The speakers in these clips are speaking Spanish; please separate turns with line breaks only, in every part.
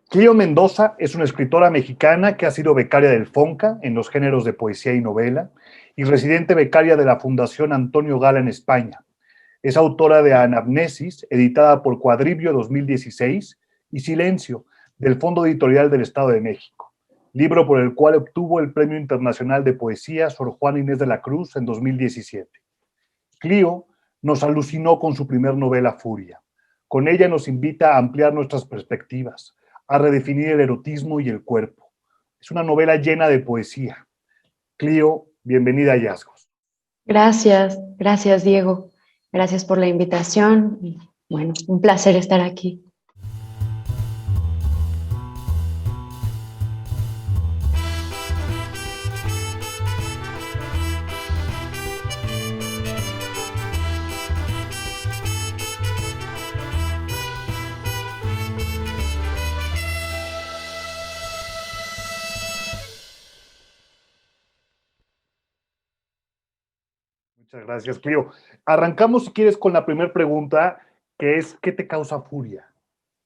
Clío Mendoza es una escritora mexicana que ha sido becaria del FONCA en los géneros de poesía y novela y residente becaria de la Fundación Antonio Gala en España. Es autora de Anamnesis, editada por Cuadribio 2016, y Silencio, del Fondo Editorial del Estado de México, libro por el cual obtuvo el Premio Internacional de Poesía Sor Juana Inés de la Cruz en 2017. Clío nos alucinó con su primer novela Furia. Con ella nos invita a ampliar nuestras perspectivas, a redefinir el erotismo y el cuerpo. Es una novela llena de poesía. Clío, bienvenida a Hallazgos.
Gracias Diego. Gracias por la invitación. Y, bueno, un placer estar aquí.
Muchas gracias, Clío. Arrancamos, si quieres, con la primera pregunta, que es, ¿qué te causa furia?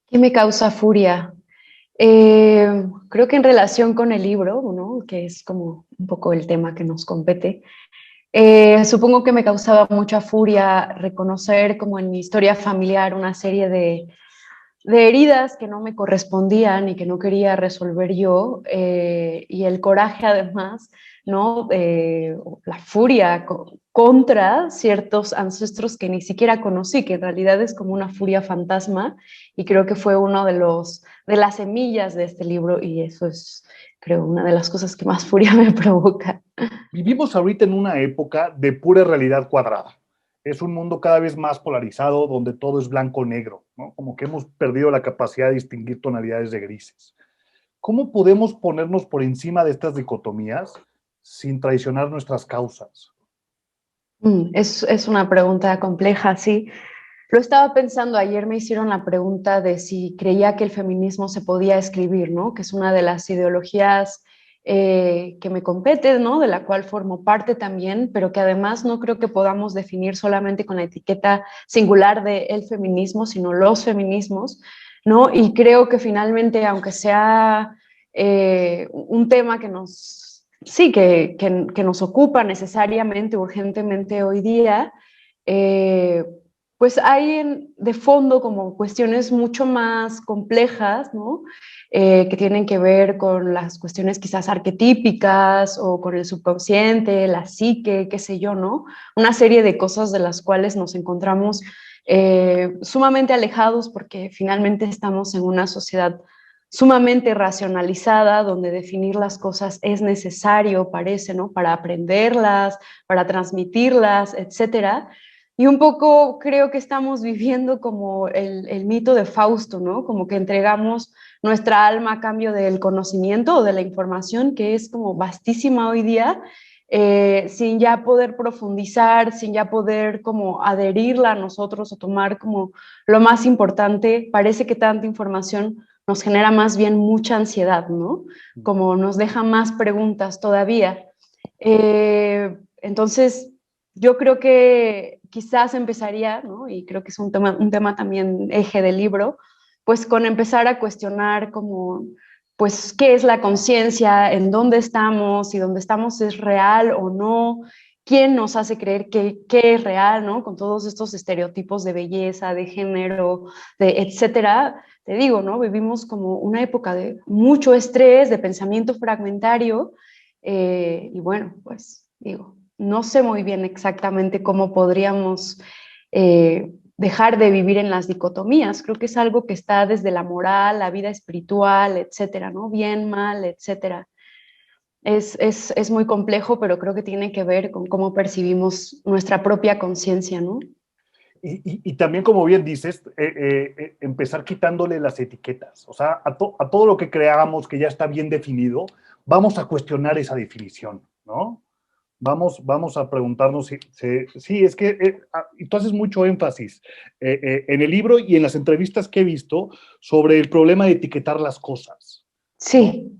¿Qué me causa furia? Creo que en relación con el libro, ¿no? Que es como un poco el tema que nos compete, supongo que me causaba mucha furia reconocer como en mi historia familiar una serie de heridas que no me correspondían y que no quería resolver yo, y el coraje además, ¿no? La furia contra ciertos ancestros que ni siquiera conocí, que en realidad es como una furia fantasma, y creo que fue uno de las semillas de este libro, y eso es, creo, una de las cosas que más furia me provoca.
Vivimos ahorita en una época de pura realidad cuadrada. Es un mundo cada vez más polarizado, donde todo es blanco-negro, ¿no? Como que hemos perdido la capacidad de distinguir tonalidades de grises. ¿Cómo podemos ponernos por encima de estas dicotomías sin traicionar nuestras causas?
Es una pregunta compleja, sí. Lo estaba pensando, ayer me hicieron la pregunta de si creía que el feminismo se podía escribir, ¿no? Que es una de las ideologías que me compete, ¿no? De la cual formo parte también, pero que además no creo que podamos definir solamente con la etiqueta singular de el feminismo, sino los feminismos, ¿no? Y creo que finalmente, aunque sea un tema que nos, sí, que nos ocupa necesariamente, urgentemente hoy día, pues hay de fondo como cuestiones mucho más complejas, ¿no? Que tienen que ver con las cuestiones quizás arquetípicas o con el subconsciente, la psique, qué sé yo, ¿no? Una serie de cosas de las cuales nos encontramos sumamente alejados porque finalmente estamos en una sociedad sumamente racionalizada, donde definir las cosas es necesario, parece, ¿no? Para aprenderlas, para transmitirlas, etcétera. Y un poco creo que estamos viviendo como el mito de Fausto, ¿no? Como que entregamos nuestra alma a cambio del conocimiento o de la información, que es como vastísima hoy día, sin ya poder profundizar, sin ya poder como adherirla a nosotros o tomar como lo más importante. Parece que tanta información nos genera más bien mucha ansiedad, ¿no? Como nos deja más preguntas todavía. Entonces, yo creo que quizás empezaría, ¿no? Y creo que es un tema también eje del libro, pues con empezar a cuestionar como, pues, qué es la conciencia, en dónde estamos, si dónde estamos es real o no, quién nos hace creer que es real, ¿no? Con todos estos estereotipos de belleza, de género, de etcétera. Te digo, ¿no? Vivimos como una época de mucho estrés, de pensamiento fragmentario, y bueno, pues digo, no sé muy bien exactamente cómo podríamos dejar de vivir en las dicotomías. Creo que es algo que está desde la moral, la vida espiritual, etcétera, ¿no? Bien, mal, etcétera. Es muy complejo, pero creo que tiene que ver con cómo percibimos nuestra propia conciencia, ¿no?
Y también, como bien dices, empezar quitándole las etiquetas. O sea, a todo lo que creamos que ya está bien definido, vamos a cuestionar esa definición, ¿no? Vamos a preguntarnos sí, es que tú haces mucho énfasis en el libro y en las entrevistas que he visto sobre el problema de etiquetar las cosas, ¿no?
Sí.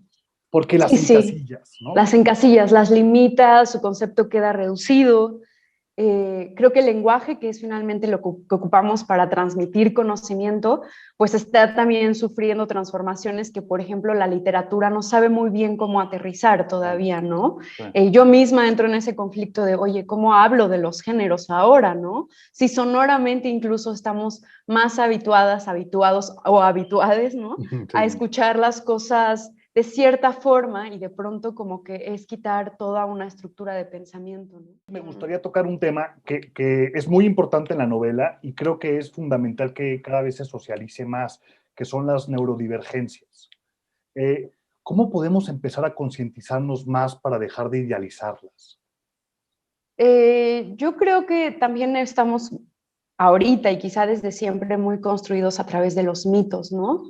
Porque las
Sí, sí,
encasillas, ¿no?
las encasillas, las limitas, su concepto queda reducido. creo que el lenguaje, que es finalmente lo que ocupamos para transmitir conocimiento, pues está también sufriendo transformaciones que, por ejemplo, la literatura no sabe muy bien cómo aterrizar todavía, ¿no?
Sí.
Yo misma entro en ese conflicto de, oye, ¿cómo hablo de los géneros ahora, no? Si sonoramente incluso estamos más habituados o habituades, ¿no? A
Sí.
escuchar las cosas de cierta forma y de pronto como que es quitar toda una estructura de pensamiento, ¿no?
Me gustaría tocar un tema que es muy importante en la novela y creo que es fundamental que cada vez se socialice más, que son las neurodivergencias. Eh, ¿Cómo podemos empezar a concientizarnos más para dejar de idealizarlas?
Yo creo que también estamos ahorita y quizá desde siempre muy construidos a través de los mitos, ¿no?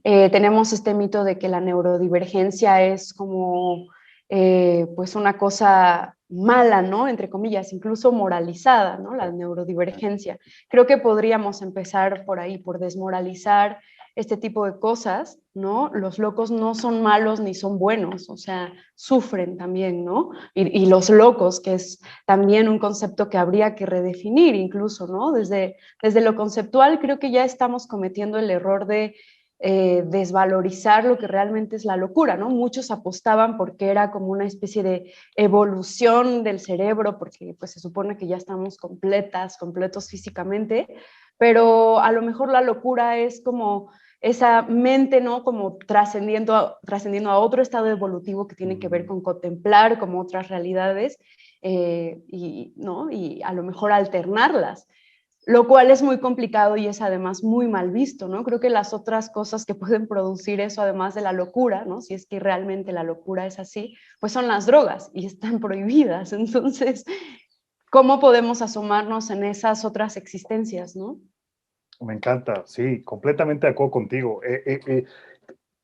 Tenemos este mito de que la neurodivergencia es como pues una cosa mala, ¿no? Entre comillas, incluso moralizada, ¿no? La neurodivergencia. Creo que podríamos empezar por ahí, por desmoralizar este tipo de cosas, ¿no? Los locos no son malos ni son buenos, o sea, sufren también, ¿no? Y los locos, que es también un concepto que habría que redefinir incluso, ¿no? Desde lo conceptual creo que ya estamos cometiendo el error de desvalorizar lo que realmente es la locura, ¿no? Muchos apostaban porque era como una especie de evolución del cerebro, porque pues se supone que ya estamos completos físicamente, pero a lo mejor la locura es como esa mente, ¿no? Como trascendiendo a otro estado evolutivo que tiene que ver con contemplar como otras realidades ¿no? Y a lo mejor alternarlas, lo cual es muy complicado y es además muy mal visto, ¿no? Creo que las otras cosas que pueden producir eso, además de la locura, ¿no? Si es que realmente la locura es así, pues son las drogas y están prohibidas. Entonces, ¿cómo podemos asomarnos en esas otras existencias, ¿no?
Me encanta, sí, completamente de acuerdo contigo.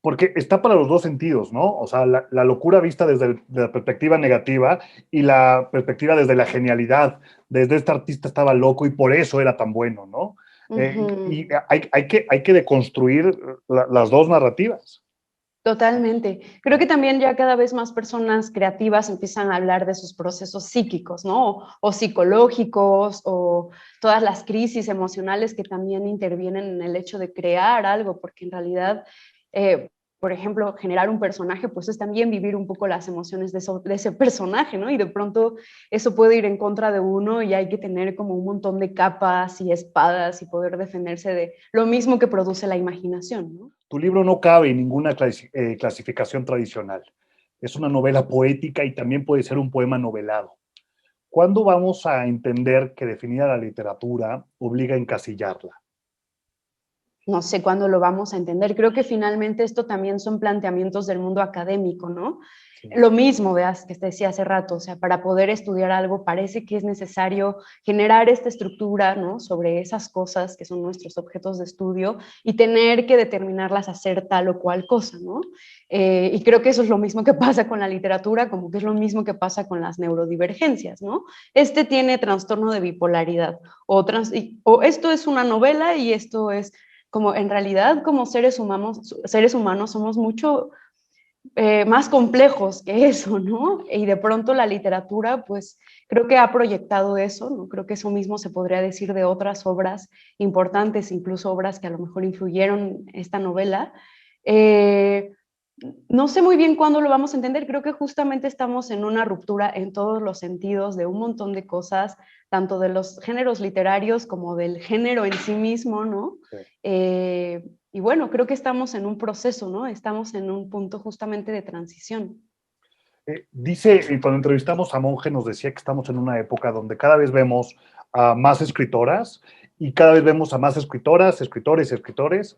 Porque está para los dos sentidos, ¿no? O sea, la locura vista desde la perspectiva negativa y la perspectiva desde la genialidad. Desde este artista estaba loco y por eso era tan bueno, ¿no? Y hay que deconstruir las dos narrativas.
Totalmente. Creo que también ya cada vez más personas creativas empiezan a hablar de sus procesos psíquicos, ¿no? O psicológicos, o todas las crisis emocionales que también intervienen en el hecho de crear algo, porque en realidad, por ejemplo, generar un personaje, pues es también vivir un poco las emociones de ese personaje, ¿no? Y de pronto eso puede ir en contra de uno y hay que tener como un montón de capas y espadas y poder defenderse de lo mismo que produce la imaginación, ¿no?
Tu libro no cabe en ninguna clasificación tradicional. Es una novela poética y también puede ser un poema novelado. ¿Cuándo vamos a entender que definir a la literatura obliga a encasillarla?
No sé cuándo lo vamos a entender. Creo que finalmente esto también son planteamientos del mundo académico, ¿no?
Sí.
Lo mismo, veas, que te decía hace rato, o sea, para poder estudiar algo parece que es necesario generar esta estructura, ¿no? Sobre esas cosas que son nuestros objetos de estudio y tener que determinarlas a hacer tal o cual cosa, ¿no? Y creo que eso es lo mismo que pasa con la literatura, como que es lo mismo que pasa con las neurodivergencias, ¿no? Este tiene trastorno de bipolaridad, o esto es una novela y esto es como en realidad como seres humanos somos mucho más complejos que eso, ¿no? Y de pronto la literatura, pues creo que ha proyectado eso, ¿no? Creo que eso mismo se podría decir de otras obras importantes, incluso obras que a lo mejor influyeron esta novela. Eh, no sé muy bien cuándo lo vamos a entender, creo que justamente estamos en una ruptura en todos los sentidos de un montón de cosas, tanto de los géneros literarios como del género en sí mismo, ¿no?
Sí.
Y bueno, creo que estamos en un proceso, ¿no? Estamos en un punto justamente de transición.
Cuando entrevistamos a Monge nos decía que estamos en una época donde cada vez vemos a más escritoras y cada vez vemos a más escritoras, escritores,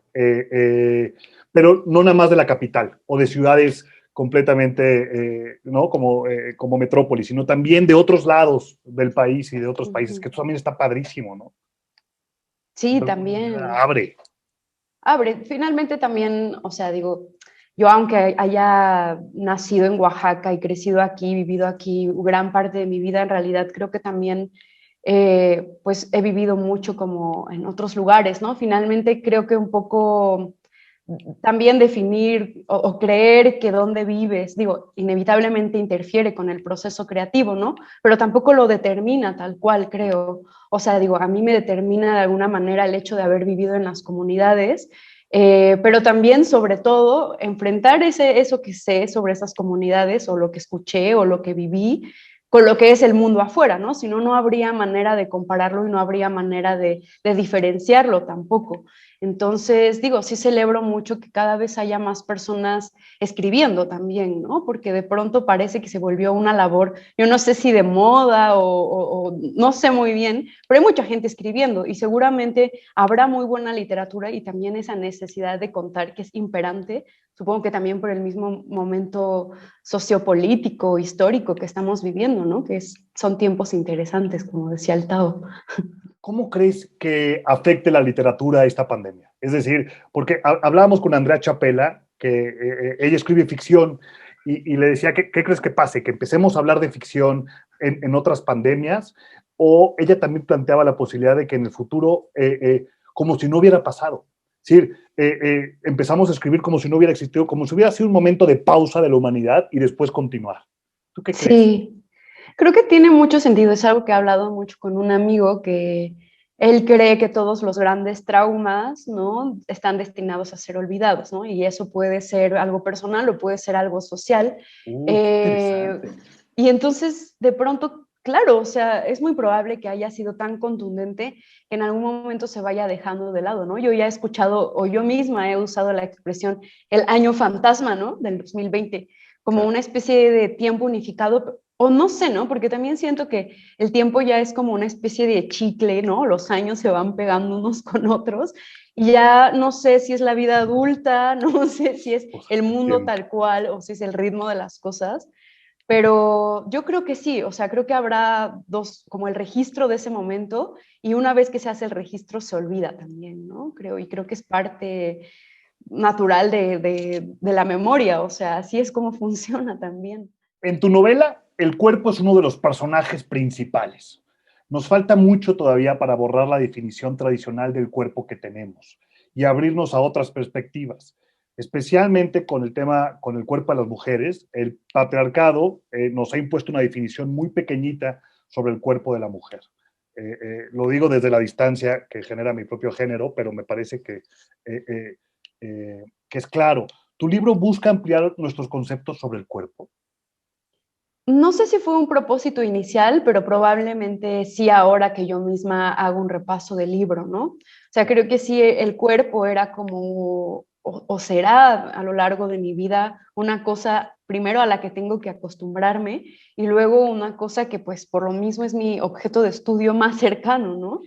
pero no nada más de la capital o de ciudades completamente, ¿no? Como metrópolis, sino también de otros lados del país y de otros países, que esto también está padrísimo, ¿no?
Sí, también.
Abre.
Abre, finalmente también, o sea, digo, yo aunque haya nacido en Oaxaca y crecido aquí, vivido aquí gran parte de mi vida, en realidad creo que también pues he vivido mucho como en otros lugares, ¿no? Finalmente creo que un poco también definir o creer que dónde vives, digo, inevitablemente interfiere con el proceso creativo, ¿no? Pero tampoco lo determina tal cual, creo. O sea, digo, a mí me determina de alguna manera el hecho de haber vivido en las comunidades, pero también, sobre todo, enfrentar eso que sé sobre esas comunidades o lo que escuché o lo que viví con lo que es el mundo afuera, ¿no? Si no, no habría manera de compararlo y no habría manera de diferenciarlo tampoco. Entonces, digo, sí celebro mucho que cada vez haya más personas escribiendo también, ¿no? Porque de pronto parece que se volvió una labor, yo no sé si de moda o no sé muy bien, pero hay mucha gente escribiendo y seguramente habrá muy buena literatura y también esa necesidad de contar que es imperante, supongo que también por el mismo momento sociopolítico, histórico que estamos viviendo, ¿no? Son tiempos interesantes, como decía el Tao.
¿Cómo crees que afecte la literatura a esta pandemia? Es decir, porque hablábamos con Andrea Chapela, que ella escribe ficción, y le decía, ¿qué crees que pase? ¿Que empecemos a hablar de ficción en otras pandemias? ¿O ella también planteaba la posibilidad de que en el futuro, como si no hubiera pasado? Es decir, empezamos a escribir como si no hubiera existido, como si hubiera sido un momento de pausa de la humanidad y después continuar. ¿Tú qué crees?
Sí, creo que tiene mucho sentido. Es algo que he hablado mucho con un amigo que él cree que todos los grandes traumas, ¿no? Están destinados a ser olvidados, ¿no? Y eso puede ser algo personal o puede ser algo social.
Qué
Eh,
interesante.
y entonces, de pronto, claro, o sea, es muy probable que haya sido tan contundente que en algún momento se vaya dejando de lado, ¿no? Yo ya he escuchado, o yo misma he usado la expresión el año fantasma, ¿no? Del 2020 como
Claro.
una especie de tiempo unificado, o no sé, ¿no? Porque también siento que el tiempo ya es como una especie de chicle, ¿no? Los años se van pegando unos con otros y ya no sé si es la vida adulta, no sé si es
Pues,
el mundo
entiendo.
tal cual o si es el ritmo de las cosas, pero yo creo que sí, o sea, creo que habrá dos, como el registro de ese momento y una vez que se hace el registro se olvida también, ¿no? Creo, y creo que es parte natural de la memoria, o sea, así es como funciona también.
En tu novela, el cuerpo es uno de los personajes principales. Nos falta mucho todavía para borrar la definición tradicional del cuerpo que tenemos y abrirnos a otras perspectivas, especialmente con el tema, con el cuerpo de las mujeres. El patriarcado nos ha impuesto una definición muy pequeñita sobre el cuerpo de la mujer. Lo digo desde la distancia que genera mi propio género, pero me parece que es claro. Tu libro busca ampliar nuestros conceptos sobre el cuerpo.
No sé si fue un propósito inicial, pero probablemente sí ahora que yo misma hago un repaso del libro, ¿no? O sea, creo que sí el cuerpo era como, o será a lo largo de mi vida, una cosa primero a la que tengo que acostumbrarme y luego una cosa que pues por lo mismo es mi objeto de estudio más cercano, ¿no?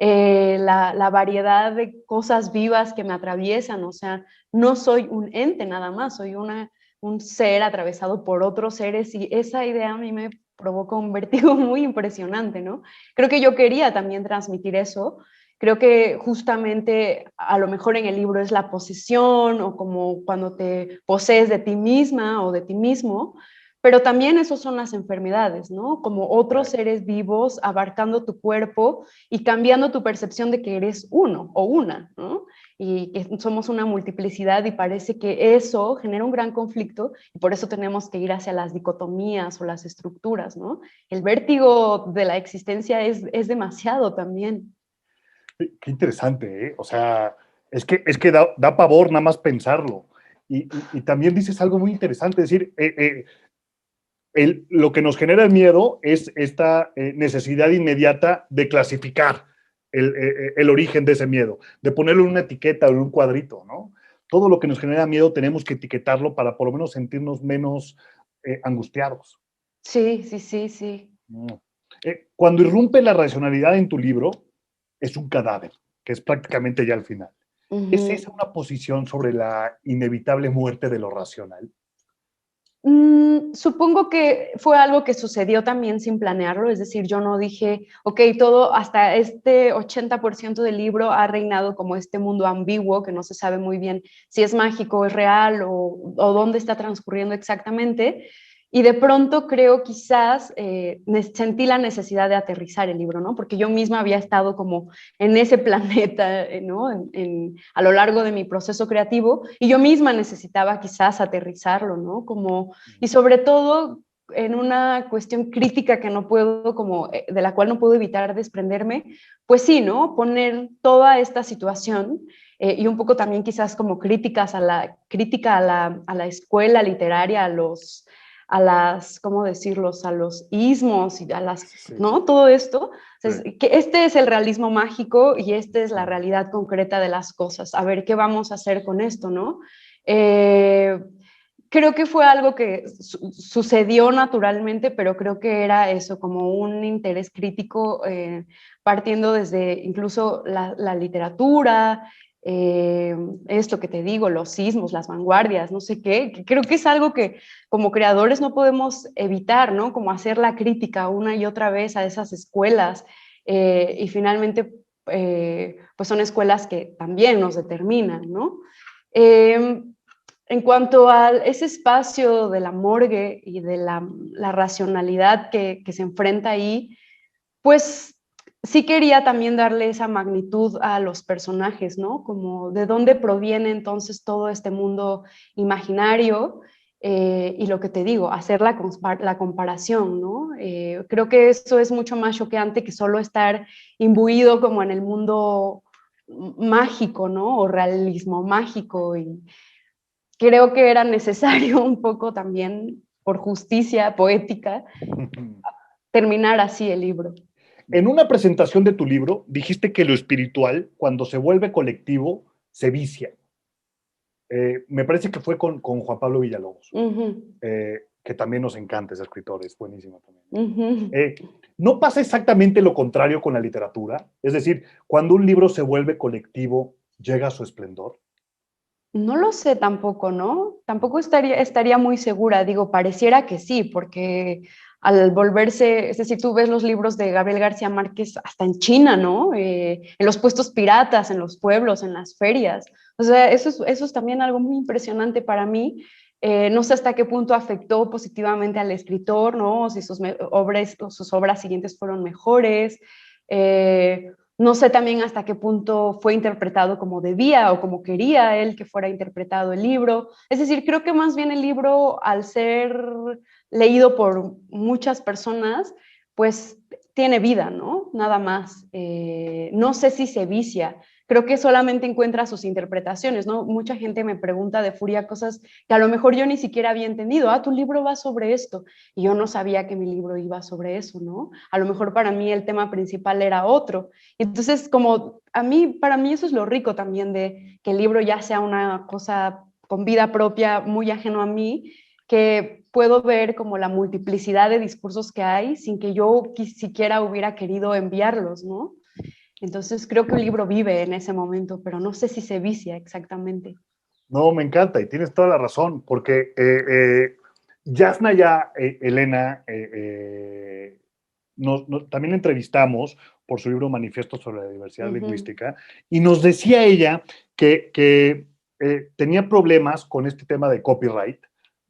La variedad de cosas vivas que me atraviesan, o sea, no soy un ente nada más, soy un ser atravesado por otros seres y esa idea a mí me provoca un vértigo muy impresionante, ¿no? Creo que yo quería también transmitir eso. Creo que justamente a lo mejor en el libro es la posesión o como cuando te posees de ti misma o de ti mismo, pero también eso son las enfermedades, ¿no? Como otros seres vivos abarcando tu cuerpo y cambiando tu percepción de que eres uno o una, ¿no? Y que somos una multiplicidad y parece que eso genera un gran conflicto y por eso tenemos que ir hacia las dicotomías o las estructuras, ¿no? El vértigo de la existencia es demasiado también.
Qué interesante, ¿eh? O sea, es que da pavor nada más pensarlo. Y también dices algo muy interesante, es decir, lo que nos genera el miedo es esta necesidad inmediata de clasificar el origen de ese miedo, de ponerlo en una etiqueta o en un cuadrito, ¿no? Todo lo que nos genera miedo tenemos que etiquetarlo para por lo menos sentirnos menos angustiados.
Sí, sí, sí, sí.
Mm. Cuando irrumpe la racionalidad en tu libro, es un cadáver, que es prácticamente ya el final. ¿Es esa
Ujú.
una posición sobre la inevitable muerte de lo racional?
Supongo que fue algo que sucedió también sin planearlo, es decir, yo no dije, ok, todo hasta este 80% del libro ha reinado como este mundo ambiguo que no se sabe muy bien si es mágico, es real o dónde está transcurriendo exactamente. Y de pronto creo quizás sentí la necesidad de aterrizar el libro, ¿no? Porque yo misma había estado como en ese planeta, ¿no? A lo largo de mi proceso creativo y yo misma necesitaba quizás aterrizarlo, ¿no? Como, y sobre todo en una cuestión crítica que no puedo, como, de la cual no puedo evitar desprenderme, pues sí, ¿no? Poner toda esta situación y un poco también quizás como crítica a la escuela literaria, a las, ¿cómo decirlos? A los ismos y a las,
Sí,
¿no? Todo esto.
sí.
Que este es el realismo mágico y esta es la realidad concreta de las cosas. A ver, ¿qué vamos a hacer con esto, no? Creo que fue algo que sucedió naturalmente, pero creo que era eso, como un interés crítico, partiendo desde incluso la literatura, esto que te digo, los sismos, las vanguardias, no sé qué, que creo que es algo que como creadores no podemos evitar, ¿no? Como hacer la crítica una y otra vez a esas escuelas, y finalmente, pues son escuelas que también nos determinan, ¿no? En cuanto a ese espacio de la morgue y de la racionalidad que se enfrenta ahí, pues sí quería también darle esa magnitud a los personajes, ¿no? Como de dónde proviene entonces todo este mundo imaginario, y lo que te digo, hacer la comparación, ¿no? Creo que eso es mucho más choqueante que solo estar imbuido como en el mundo mágico, ¿no? O realismo mágico, y creo que era necesario un poco también, por justicia poética, terminar así el libro.
En una presentación de tu libro dijiste que lo espiritual, cuando se vuelve colectivo, se vicia. Me parece que fue con Juan Pablo Villalobos, que también nos encanta ese escritor, es buenísimo también. ¿No pasa exactamente lo contrario con la literatura? Es decir, cuando un libro se vuelve colectivo, llega a su esplendor.
No lo sé tampoco, ¿no? Tampoco estaría muy segura. Digo, pareciera que sí, porque al volverse, es decir, tú ves los libros de Gabriel García Márquez hasta en China, ¿no? En los puestos piratas, en los pueblos, en las ferias. O sea, eso es también algo muy impresionante para mí. No sé hasta qué punto afectó positivamente al escritor, ¿no? O si sus obras siguientes fueron mejores. No sé también hasta qué punto fue interpretado como debía o como quería él que fuera interpretado el libro. Es decir, creo que más bien el libro, al ser leído por muchas personas, pues tiene vida, ¿no? Nada más. No sé si se vicia. Creo que solamente encuentra sus interpretaciones, ¿no? Mucha gente me pregunta de furia cosas que a lo mejor yo ni siquiera había entendido. Ah, tu libro va sobre esto. Y yo no sabía que mi libro iba sobre eso, ¿no? A lo mejor para mí el tema principal era otro. Entonces, como para mí eso es lo rico también de que el libro ya sea una cosa con vida propia, muy ajeno a mí, que puedo ver como la multiplicidad de discursos que hay sin que yo siquiera hubiera querido enviarlos, ¿no? Entonces creo que un libro vive en ese momento, pero no sé si se vicia exactamente.
No, me encanta y tienes toda la razón, porque Yasna ya, Elena, también la entrevistamos por su libro Manifiesto sobre la Diversidad Lingüística y nos decía ella que tenía problemas con este tema de copyright,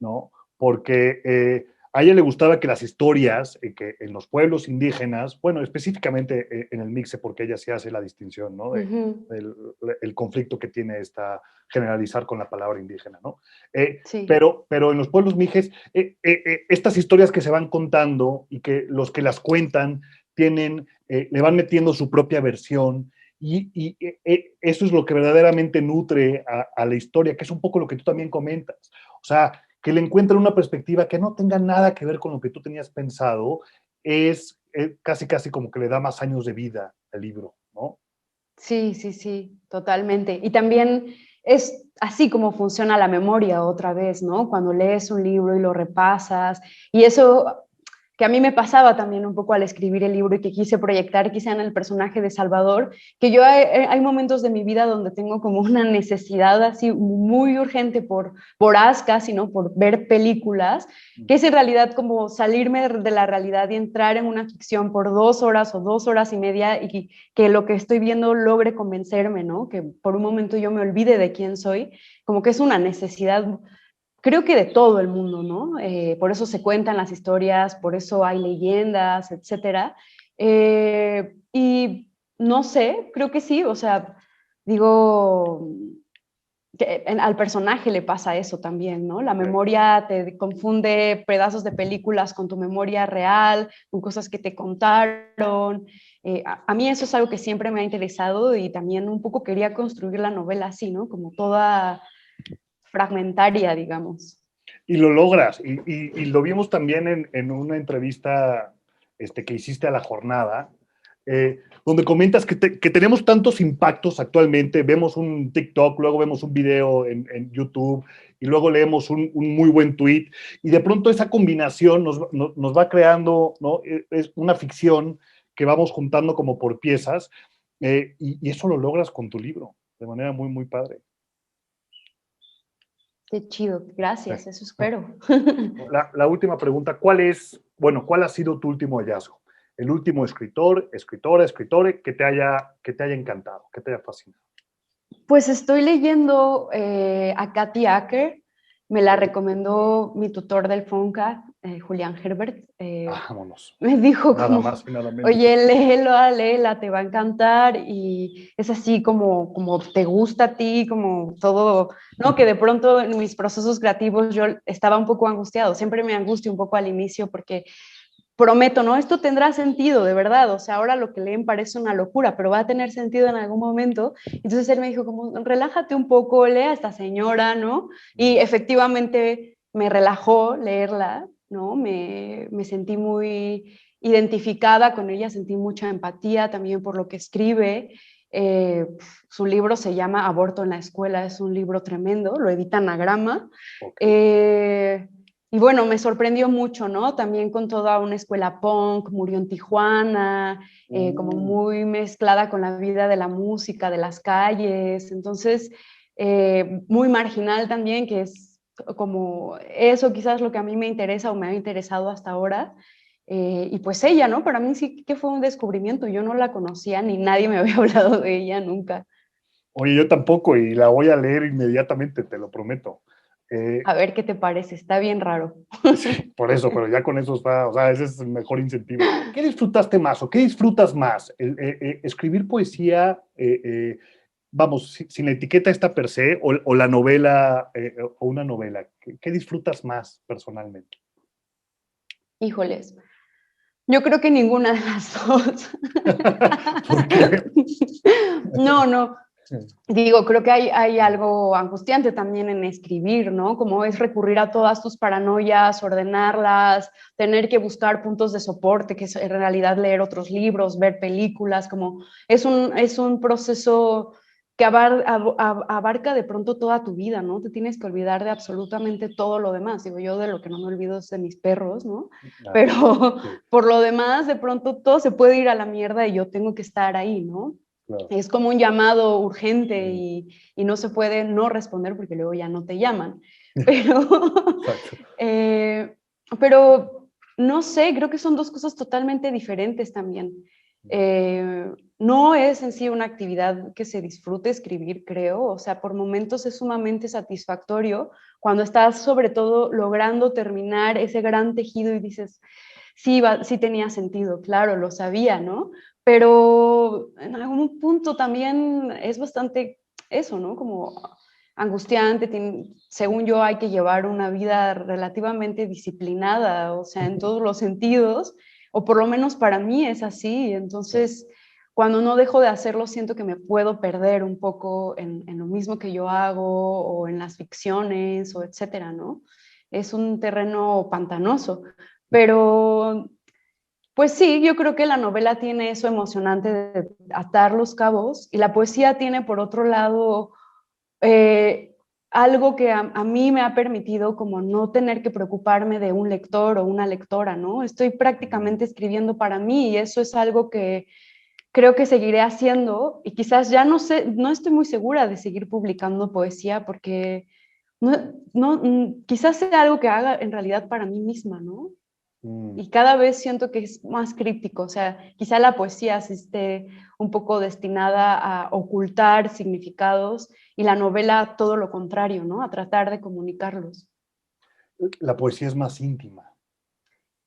¿no? Porque a ella le gustaba que las historias que en los pueblos indígenas, bueno, específicamente en el Mixe, porque ella sí hace la distinción, ¿no? El conflicto que tiene esta generalizar con la palabra indígena, ¿no?
Sí.
Pero en los pueblos mijes, estas historias que se van contando y que los que las cuentan le van metiendo su propia versión y eso es lo que verdaderamente nutre a la historia, que es un poco lo que tú también comentas. O sea, que le encuentren una perspectiva que no tenga nada que ver con lo que tú tenías pensado, es casi, casi como que le da más años de vida al libro, ¿no?
Sí, sí, sí, totalmente. Y también es así como funciona la memoria otra vez, ¿no? Cuando lees un libro y lo repasas, y eso que a mí me pasaba también un poco al escribir el libro y que quise proyectar quizá en el personaje de Salvador, que yo hay momentos de mi vida donde tengo como una necesidad así muy urgente por casi, ¿no? Por ver películas, que es en realidad como salirme de la realidad y entrar en una ficción por 2 horas o 2 horas y media y que lo que estoy viendo logre convencerme, ¿no? Que por un momento yo me olvide de quién soy, como que es una necesidad creo que de todo el mundo, ¿no? Por eso se cuentan las historias, por eso hay leyendas, etcétera. Y no sé, creo que sí, o sea, digo, que al personaje le pasa eso también, ¿no? La memoria te confunde pedazos de películas con tu memoria real, con cosas que te contaron. A mí eso es algo que siempre me ha interesado y también un poco quería construir la novela así, ¿no? Como toda fragmentaria, digamos.
Y lo logras. Y lo vimos también en una entrevista que hiciste a La Jornada, donde comentas que tenemos tantos impactos actualmente. Vemos un TikTok, luego vemos un video en YouTube y luego leemos un muy buen tweet. Y de pronto esa combinación nos va creando, ¿no? Es una ficción que vamos juntando como por piezas. Y eso lo logras con tu libro, de manera muy, muy padre.
Qué chido, gracias, eso espero.
La última pregunta, ¿cuál ha sido tu último hallazgo? El último escritor, escritora, escritore que te haya encantado, que te haya fascinado.
Pues estoy leyendo a Kathy Acker, me la recomendó mi tutor del FONCA, Julián Herbert.
Vámonos.
Me dijo
Nada
como,
más y nada menos.
oye, léela, te va a encantar, y es así como te gusta a ti, como todo, ¿no? Que de pronto en mis procesos creativos yo estaba un poco angustiado, siempre me angustio un poco al inicio porque prometo, ¿no? Esto tendrá sentido, de verdad, o sea, ahora lo que leen parece una locura, pero va a tener sentido en algún momento. Entonces él me dijo como, relájate un poco, lee a esta señora, ¿no? Y efectivamente me relajó leerla, ¿no? Me sentí muy identificada con ella, sentí mucha empatía también por lo que escribe. Su libro se llama Aborto en la escuela, es un libro tremendo, lo edita Anagrama.
Okay.
Y bueno, me sorprendió mucho, ¿no? También con toda una escuela punk, murió en Tijuana, como muy mezclada con la vida de la música, de las calles. Entonces, muy marginal también, que es como eso quizás lo que a mí me interesa o me ha interesado hasta ahora. Y pues ella, ¿no? Para mí sí que fue un descubrimiento. Yo no la conocía ni nadie me había hablado de ella nunca.
Oye, yo tampoco, y la voy a leer inmediatamente, te lo prometo.
A ver qué te parece, está bien raro.
Sí, por eso, pero ya con eso está, o sea, ese es el mejor incentivo. ¿Qué disfrutaste más o qué disfrutas más? ¿Escribir poesía, vamos, sin la etiqueta esta per se, o la novela, o una novela? ¿Qué disfrutas más personalmente?
Híjoles, yo creo que ninguna de las dos.
¿Por qué?
No, no. Digo, creo que hay algo angustiante también en escribir, ¿no? Como es recurrir a todas tus paranoias, ordenarlas, tener que buscar puntos de soporte, que es en realidad leer otros libros, ver películas, como es un proceso que abarca de pronto toda tu vida, ¿no? Te tienes que olvidar de absolutamente todo lo demás. Digo, yo de lo que no me olvido es de mis perros, ¿no? Pero
Sí,
por lo demás, de pronto todo se puede ir a la mierda y yo tengo que estar ahí, ¿no?
claro.
Es como un llamado urgente y no se puede no responder porque luego ya no te llaman. Pero,
Exacto.
pero no sé, creo que son dos cosas totalmente diferentes también. No es en sí una actividad que se disfrute escribir, creo. O sea, por momentos es sumamente satisfactorio cuando estás sobre todo logrando terminar ese gran tejido y dices, sí, sí tenía sentido, claro, lo sabía, ¿no? Pero en algún punto también es bastante eso, ¿no? Como angustiante, según yo hay que llevar una vida relativamente disciplinada, o sea, en todos los sentidos, o por lo menos para mí es así. Entonces, cuando no dejo de hacerlo, siento que me puedo perder un poco en lo mismo que yo hago o en las ficciones o etcétera, ¿no? Es un terreno pantanoso, pero pues sí, yo creo que la novela tiene eso emocionante de atar los cabos y la poesía tiene por otro lado eh, algo que a mí me ha permitido como no tener que preocuparme de un lector o una lectora, ¿no? Estoy prácticamente escribiendo para mí y eso es algo que creo que seguiré haciendo y quizás ya no sé, no estoy muy segura de seguir publicando poesía porque no, quizás sea algo que haga en realidad para mí misma, ¿no? Y cada vez siento que es más críptico, o sea, quizá la poesía sí esté un poco destinada a ocultar significados y la novela todo lo contrario, ¿no? A tratar de comunicarlos.
La poesía es más íntima.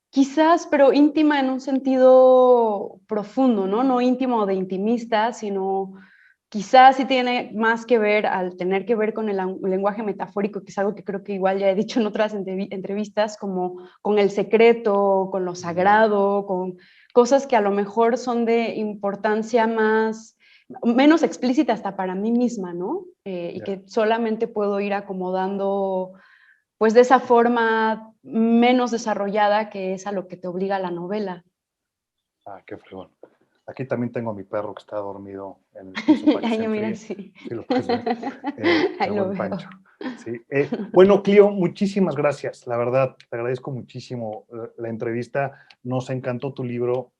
Quizás, pero íntima en un sentido profundo, ¿no? No íntimo de intimista, sino quizás sí tiene más que ver al tener que ver con el lenguaje metafórico, que es algo que creo que igual ya he dicho en otras entrevistas, como con el secreto, con lo sagrado, con cosas que a lo mejor son de importancia menos explícita hasta para mí misma, ¿no? Y que solamente puedo ir acomodando pues de esa forma menos desarrollada que es a lo que te obliga la novela.
Ah, qué fregón. Aquí también tengo a mi perro que está dormido en el piso para que se
Ay, mira,
enfríe.
sí.
Sí, lo puedes ver.
Ahí
El
lo
buen
veo.
Pancho. Sí. Bueno, Clio, muchísimas gracias. La verdad, te agradezco muchísimo la entrevista. Nos encantó tu libro.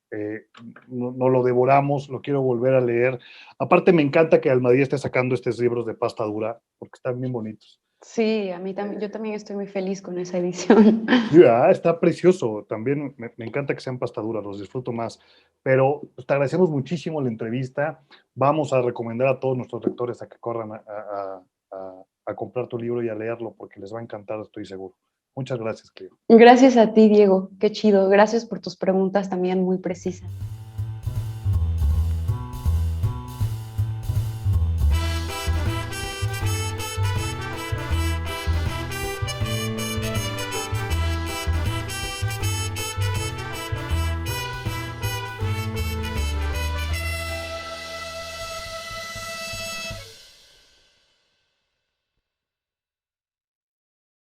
No lo devoramos, lo quiero volver a leer. Aparte, me encanta que Almadía esté sacando estos libros de pasta dura, porque están bien bonitos.
Sí, a mí también, yo también estoy muy feliz con esa edición.
Sí, está precioso. También me encanta que sean pastaduras, los disfruto más. Pero pues, te agradecemos muchísimo la entrevista. Vamos a recomendar a todos nuestros lectores a que corran a comprar tu libro y a leerlo porque les va a encantar, estoy seguro. Muchas gracias, Clio.
Gracias a ti, Diego. Qué chido. Gracias por tus preguntas también muy precisas.